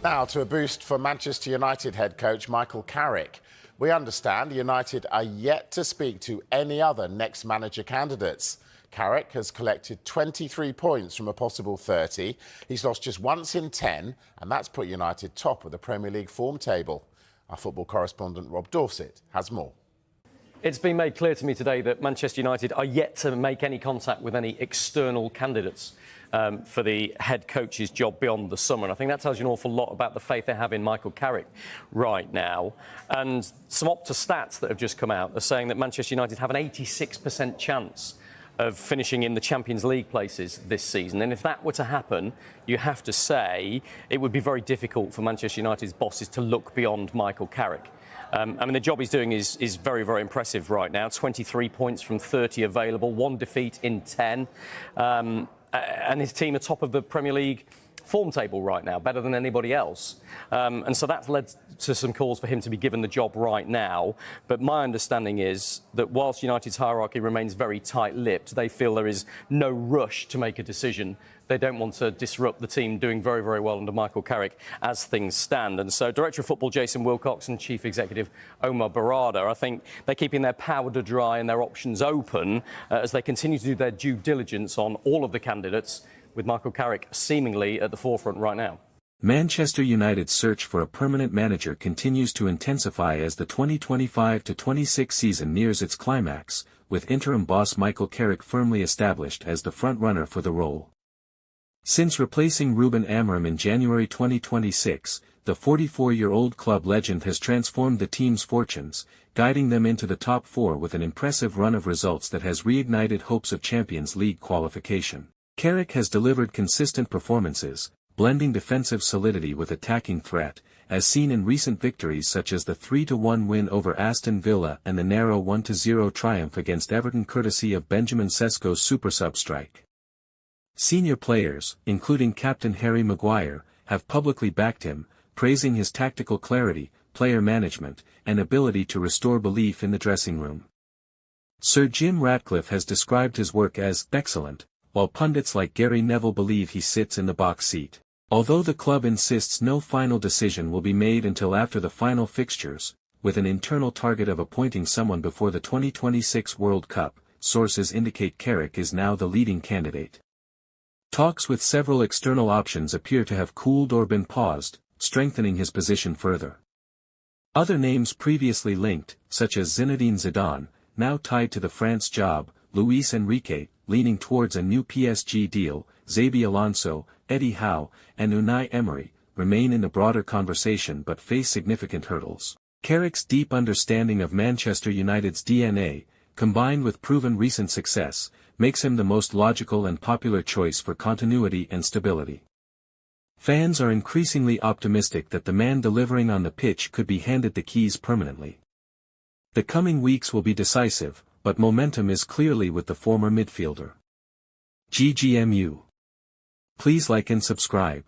Now to a boost for Manchester United head coach Michael Carrick. We understand United are yet to speak to any other next manager candidates. Carrick has collected 23 points from a possible 30. He's lost just once in 10, and that's put United top of the Premier League form table. Our football correspondent Rob Dorset has more. It's been made clear to me today that Manchester United are yet to make any contact with any external candidates for the head coach's job beyond the summer. And I think that tells you an awful lot about the faith they have in Michael Carrick right now. And some Opta stats that have just come out are saying that Manchester United have an 86% chance of finishing in the Champions League places this season. And if that were to happen, you have to say it would be very difficult for Manchester United's bosses to look beyond Michael Carrick. I mean, the job he's doing is very, very impressive right now. 23 points from 30 available, 1 defeat in 10. And his team are top of the Premier League form table right now, better than anybody else. And so that's led to some calls for him to be given the job right now. But my understanding is that whilst United's hierarchy remains very tight-lipped, they feel there is no rush to make a decision. They don't want to disrupt the team doing very, very well under Michael Carrick as things stand. And so Director of Football Jason Wilcox and Chief Executive Omar Barada, I think they're keeping their powder dry and their options open as they continue to do their due diligence on all of the candidates, with Michael Carrick seemingly at the forefront right now. Manchester United's search for a permanent manager continues to intensify as the 2025-26 season nears its climax, with interim boss Michael Carrick firmly established as the front-runner for the role. Since replacing Ruben Amorim in January 2026, the 44-year-old club legend has transformed the team's fortunes, guiding them into the top four with an impressive run of results that has reignited hopes of Champions League qualification. Carrick has delivered consistent performances, blending defensive solidity with attacking threat, as seen in recent victories such as the 3-1 win over Aston Villa and the narrow 1-0 triumph against Everton courtesy of Benjamin Sesko's super sub strike. Senior players, including captain Harry Maguire, have publicly backed him, praising his tactical clarity, player management, and ability to restore belief in the dressing room. Sir Jim Ratcliffe has described his work as excellent, while pundits like Gary Neville believe he sits in the box seat. Although the club insists no final decision will be made until after the final fixtures, with an internal target of appointing someone before the 2026 World Cup, sources indicate Carrick is now the leading candidate. Talks with several external options appear to have cooled or been paused, strengthening his position further. Other names previously linked, such as Zinedine Zidane, now tied to the France job, Luis Enrique, leaning towards a new PSG deal, Xabi Alonso, Eddie Howe, and Unai Emery, remain in the broader conversation but face significant hurdles. Carrick's deep understanding of Manchester United's DNA, combined with proven recent success, makes him the most logical and popular choice for continuity and stability. Fans are increasingly optimistic that the man delivering on the pitch could be handed the keys permanently. The coming weeks will be decisive, but momentum is clearly with the former midfielder. GGMU. Please like and subscribe.